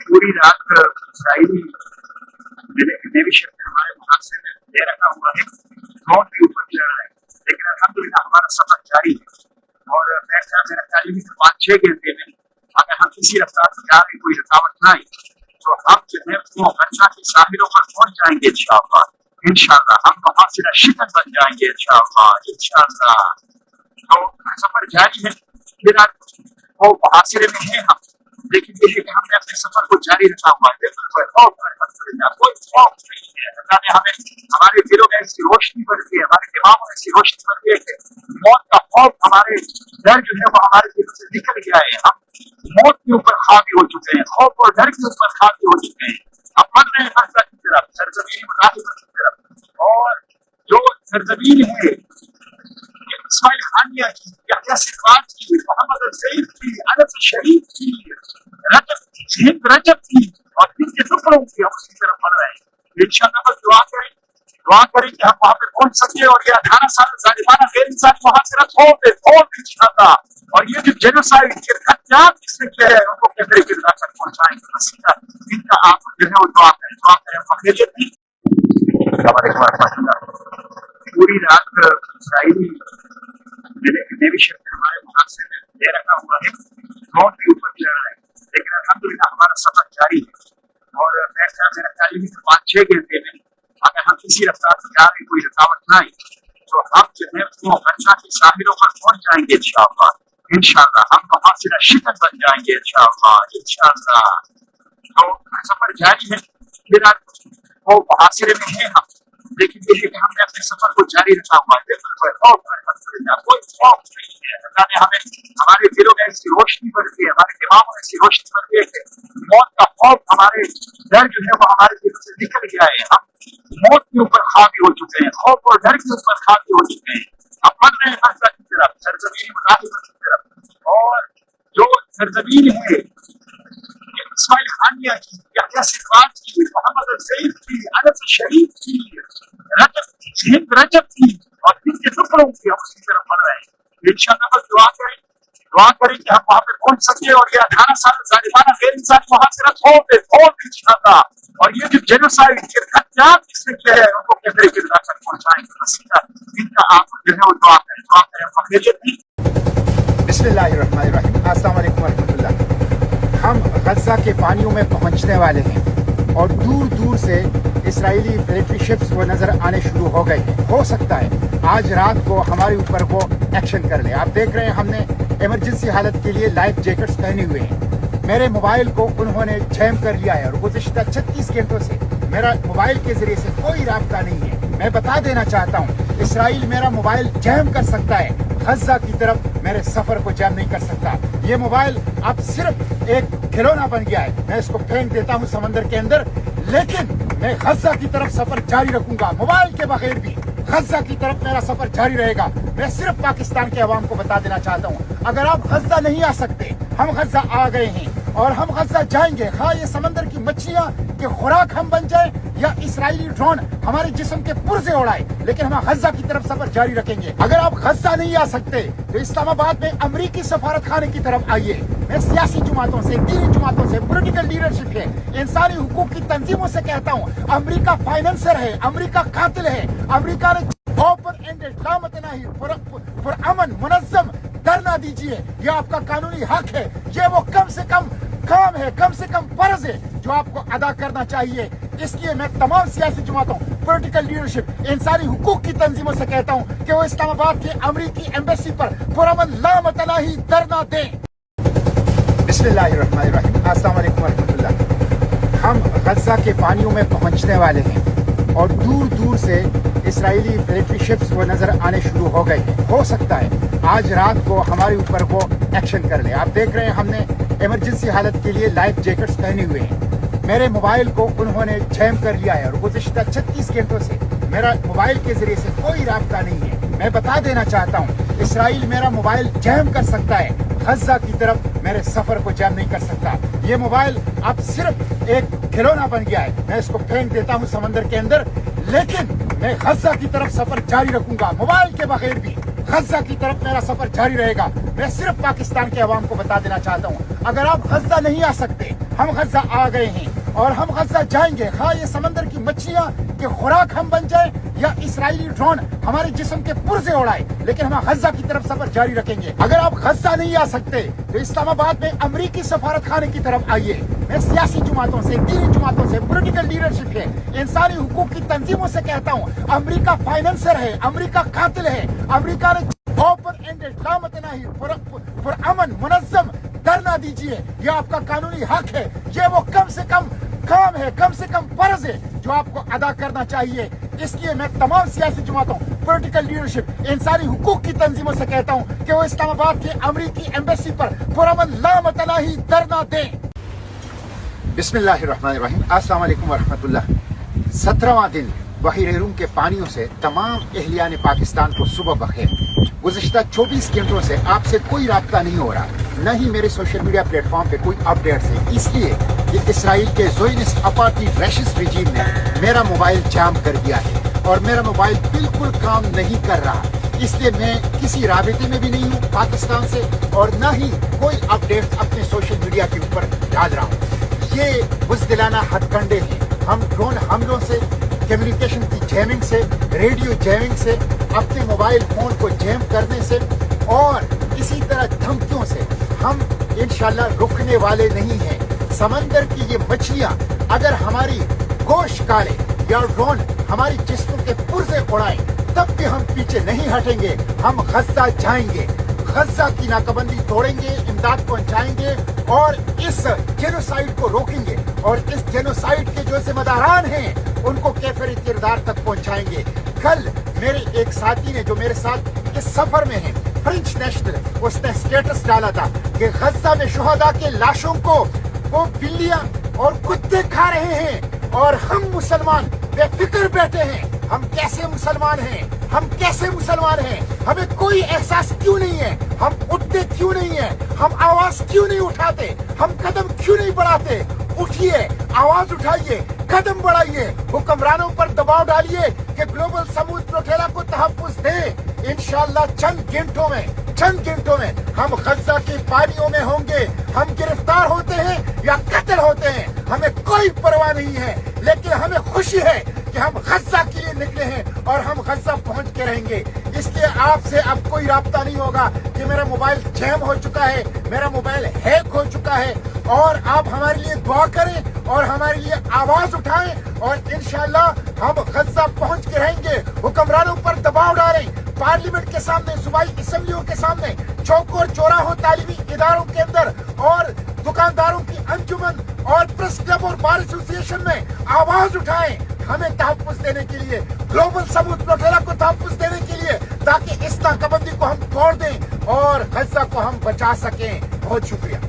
पूरी रात इसराइली नेविशन ने हमारे मुहावजे में दे रखा हुआ है, ड्रोन के ऊपर चल रहा है, लेकिन अल्हम्दुलिल्लाह हमारा सफर जारी है। और मेरा ख्याल है 5-6 घंटे में अगर हम किसी रफ्तार से जा रहे कोई रुकावट ना आई तो हम जो है वो गजा के साहिलों पर पहुंच जाएंगे इंशाअल्लाह हम वहां से शिकन बन जाएंगे इंशाअल्लाह। तो सफर जारी है, फिर वो मुहासिरे में है हम, लेकिन ये है कि हमने अपने सफर को जारी रखा हुआ है। कोई खौफ नहीं है। अल्लाह ने हमें हमारे दिलों में ऐसी रोशनी भर दी है, हमारे दिमागों में ऐसी रोशनी भर दी है कि मौत का खौफ, हमारे डर जो है वो हमारे दिल से निकल गया है। हम मौत के ऊपर हावी हो चुके हैं, खौफ और डर के ऊपर हावी हो चुके हैं। अब बढ़ रहे हैं फैसला की तरफ, सरजमीन मुजाहिदत की तरफ। और जो सरजमीन है इस्माइल खानिया की, यहया सिनवार की, मोहम्मद सईद की, अनस शरीफ की, रजब की और इनके टुकड़ों की हम उसकी तरफ बढ़ रहे हैं। इंशाअल्लाह बस दुआ करें कि हम वहां पे पहुंच सके और ये 18 साल जालिमाना गैर इंसानी मुहासिरा छोड़ दे इंशाअल्लाह। और ये जो जेनोसाइड के खत्याब जिसने किया है उनको कहते किरदार तक पहुंचाएंगे। बस इनका आप जो है वो दुआ करें फखरियत नहीं। पूरी रात इसराइली नेविशन ने हमारे मुहावजे में दे रखा हुआ है, ड्रोन के ऊपर चल रहा है, लेकिन अल्हम्दुलिल्लाह हमारा सफर जारी है। और मेरा ख्याल है 5-6 घंटे में अगर हम किसी रफ्तार से जा रहे कोई रुकावट ना आई तो हम जो है वो गजा के साहिलों पर पहुंच जाएंगे इंशाअल्लाह हम वहां से शिकन बन जाएंगे इंशाअल्लाह। तो सफर जारी है, फिर वो मुहासिरे में है हम, लेकिन ये है कि हमने अपने सफर को जारी रखा हुआ है। कोई खौफ नहीं है। अल्लाह ने हमें हमारे दिलों में ऐसी रोशनी भर दी है, हमारे दिमागों में ऐसी रोशनी भर दी है कि मौत का खौफ, हमारे डर जो है वो हमारे दिल से निकल गया है। हम मौत के ऊपर हावी हो चुके हैं, खौफ और डर के ऊपर हावी हो चुके हैं। अब बढ़ रहे हैं फैसला की तरफ, सरजमीन मुजाहिदत की तरफ। और जो सरजमीन है इस्माइल खानिया की, यहया सिनवार की, मोहम्मद सईद की, अनस शरीफ की, रजब की और इनके टुकड़ों की हम उसकी तरफ बढ़ रहे हैं। इंशाअल्लाह बस दुआ करें कि हम वहां पे पहुंच सके और ये 18 साल जालिमाना गैर इंसानी मुहासिरा छोड़ दे इंशाअल्लाह। और ये जो जेनोसाइड के खत्याब जिसने किया है उनको कहते किरदार तक पहुंचाएंगे। बस इनका आप जो है वो दुआ करें फखरियत नहीं। बिस्मिल्लाहिर्रहमानिर्रहीम, अस्सलाम वालेकुम रहमतुल्लाह। हम गजा के पानियों में पहुंचने वाले हैं और दूर दूर से इसराइली मिलिट्री शिप्स वो नज़र आने शुरू हो गए। हो सकता है आज रात को हमारे ऊपर वो एक्शन कर ले। आप देख रहे हैं हमने इमरजेंसी हालत के लिए लाइफ जैकेट्स पहने हुए हैं। मेरे मोबाइल को उन्होंने जैम कर लिया है और गुज़िश्ता 36 घंटों से मेरा मोबाइल के ज़रिए से कोई राब्ता नहीं है। मैं बता देना चाहता हूँ इसराइल मेरा मोबाइल जैम कर सकता है, गजा की तरफ मेरे सफ़र को जैम नहीं कर सकता। ये मोबाइल अब सिर्फ एक खिलौना बन गया है। मैं इसको फेंक देता हूँ समंदर के अंदर, लेकिन मैं गजा की तरफ सफर जारी रखूंगा। मोबाइल के बगैर भी गजा की तरफ मेरा सफर जारी रहेगा। मैं सिर्फ पाकिस्तान के अवाम को बता देना चाहता हूँ, अगर आप गजा नहीं आ सकते, हम गजा आ गए हैं और हम गजा जाएंगे। हाँ, ये समंदर की मछलियां के खुराक हम बन जाए या इसराइली ड्रोन हमारे जिस्म के पुर्जे उड़ाए, लेकिन हम गजा की तरफ सफर जारी रखेंगे। अगर आप गजा नहीं आ सकते तो इस्लामाबाद में अमरीकी सफारत खाने की तरफ आइए। मैं सियासी जमातों से, दीनी जमातों से, पॉलिटिकल लीडरशिप है, इंसानी हुकूक की तंजीमों से कहता हूँ, अमरीका फाइनेंसर है, अमरीका कातिल है। अमरीका ने ओपन एंडेड लामतनाही पुरअमन मुनज़्ज़म धरना दीजिए, ये आपका कानूनी हक है। ये वो कम से कम काम है, कम से कम फर्ज है जो आपको अदा करना चाहिए। इसलिए मैं तमाम सियासी जमातों, पॉलिटिकल लीडरशिप, इंसानी हुकूक की तंजीमों से कहता हूँ कि वो इस्लामाबाद की अमरीकी एम्बेसी पर पुरअमन लामतनाही धरना दें। बिस्मिल्लाहिर्रहमानिर्रहीम, अस्सलाम वालेकुम रहमतुल्लाह। हम गजा के पानियों में पहुंचने वाले हैं और दूर दूर से इसराइली मिलिट्री शिप्स वो नज़र आने शुरू हो गए। हो सकता है आज रात को हमारे ऊपर वो एक्शन कर ले। आप देख रहे हैं हमने इमरजेंसी हालत के लिए लाइफ जैकेट्स पहने हुए हैं। मेरे मोबाइल को उन्होंने जैम कर लिया है और गुज़िश्ता 36 घंटों से मेरा मोबाइल के ज़रिए से कोई राब्ता नहीं है। मैं बता देना चाहता हूँ इसराइल मेरा मोबाइल जैम कर सकता है, गजा की तरफ मेरे सफ़र को जैम नहीं कर सकता। ये मोबाइल अब सिर्फ एक खिलौना बन गया है। मैं इसको फेंक देता हूँ समंदर के अंदर, लेकिन मैं गजा की तरफ सफर जारी रखूंगा। मोबाइल के बगैर भी गजा की तरफ मेरा सफर जारी रहेगा। मैं सिर्फ पाकिस्तान के अवाम को बता देना चाहता हूँ, अगर आप गजा नहीं आ सकते, हम गजा आ गए हैं और हम गजा जाएंगे। हाँ, ये समंदर की मछलियां के खुराक हम बन जाए या इसराइली ड्रोन हमारे जिस्म के पुर्जे उड़ाए, लेकिन हम गजा की तरफ सफर जारी रखेंगे। अगर आप गजा नहीं आ सकते तो इस्लामाबाद में अमरीकी सफारत खाने की तरफ आइए। मैं सियासी जमातों से, दीनी जमातों से, पॉलिटिकल लीडरशिप है, इंसानी हुकूक की तंजीमों से कहता हूँ, अमरीका फाइनेंसर है, अमरीका कातिल है। अमरीका ने ओपन एंडेड लामतनाही पुरअमन मुनज़्ज़म धरना दीजिए, ये आपका कानूनी हक है। ये वो कम से कम काम है, कम से कम फर्ज है जो आपको अदा करना चाहिए। इसलिए मैं तमाम सियासी जमातों, पॉलिटिकल लीडरशिप, इंसानी हुकूक की तंजीमों से कहता हूँ कि वो इस्लामाबाद की अमरीकी एम्बेसी पर पुरअमन लामतनाही धरना दें। बिस्मिल्लाहिर्रहमानिर्रहीम, अस्सलाम वालेकुम वरहमतुल्लाह। 17वां दिन बहीर रूम के पानियों से तमाम अहलियान पाकिस्तान को सुबह बखैर। गुज़िश्ता 24 घंटों से आपसे कोई राब्ता नहीं हो रहा, न ही मेरे सोशल मीडिया प्लेटफॉर्म पे कोई अपडेट्स है, इसलिए कि इसराइल के ज़ोयनिस्ट अपार्टी रैशिस्ट रिजीम ने मेरा मोबाइल जाम कर दिया है और मेरा मोबाइल बिल्कुल काम नहीं कर रहा। इसलिए मैं किसी राबिते में भी नहीं हूँ पाकिस्तान से और न ही कोई अपडेट्स अपने सोशल मीडिया के ऊपर डाल रहा हूँ। ये बुज़दिलाना हथकंडे हैं। हम ड्रोन हमलों से, कम्युनिकेशन की जैमिंग से, रेडियो जैमिंग से, अपने मोबाइल फोन को जैम करने से और इसी तरह धमकियों से हम इंशाल्लाह रुकने वाले नहीं हैं। समंदर की ये मछलियां अगर हमारी गोश्त काले या ड्रोन हमारी जिस्मों के पुर्जे उड़ाएं, तब भी हम पीछे नहीं हटेंगे। हम गजा जाएंगे, गजा की नाकाबंदी तोड़ेंगे, इमदाद पहुंचाएंगे और इस जेनोसाइड को रोकेंगे और इस जेनोसाइड के जो जिम्मेदारान हैं उनको कैफिर किरदार तक पहुंचाएंगे। कल मेरे एक साथी ने जो मेरे साथ इस सफर में है, फ्रेंच नेशनल, उसने स्टेटस डाला था कि गजा में शुहदा के लाशों को वो बिल्लियां और कुत्ते खा रहे हैं और हम मुसलमान बेफिक्र बैठे हैं। हम कैसे मुसलमान हैं? हम कैसे मुसलमान हैं? हमें कोई एहसास क्यों नहीं है? हम उठते क्यों नहीं है? हम आवाज क्यों नहीं उठाते? हम कदम क्यों नहीं बढ़ाते? उठिए, आवाज उठाइए, कदम बढ़ाइए, हुक्मरानों पर दबाव डालिए कि ग्लोबल समूह प्रोटेला को तहफ्फुज़ दे। इंशाअल्लाह चंद घंटों में हम गजा के पानियों में होंगे। हम गिरफ्तार होते हैं या कत्ल होते हैं, हमें कोई परवाह नहीं है, लेकिन हमें खुशी है कि हम गजा के लिए निकले हैं और हम गजा पहुंच के रहेंगे। इसलिए आपसे अब कोई राब्ता नहीं होगा कि मेरा मोबाइल जैम हो चुका है, मेरा मोबाइल हैक हो चुका है। और आप हमारे लिए दुआ करें और हमारे लिए आवाज उठाएं और इंशाअल्लाह हम गजा पहुंच के रहेंगे। हुक्मरानों पर दबाव डालें, पार्लियामेंट के सामने, सूबाई असेंबलियों के सामने, चौक और चौराहों, तालीमी इदारों के अंदर और दुकानदारों की अंजुमन और प्रेस क्लब और बार एसोसिएशन में आवाज उठाएं हमें तहफ्फुज़ देने के लिए, ग्लोबल समूह प्रोटेला को तहफ्फुज़ देने के लिए, ताकि इस नाकाबंदी को हम तोड़ दें और गजा को हम बचा सकें। बहुत शुक्रिया।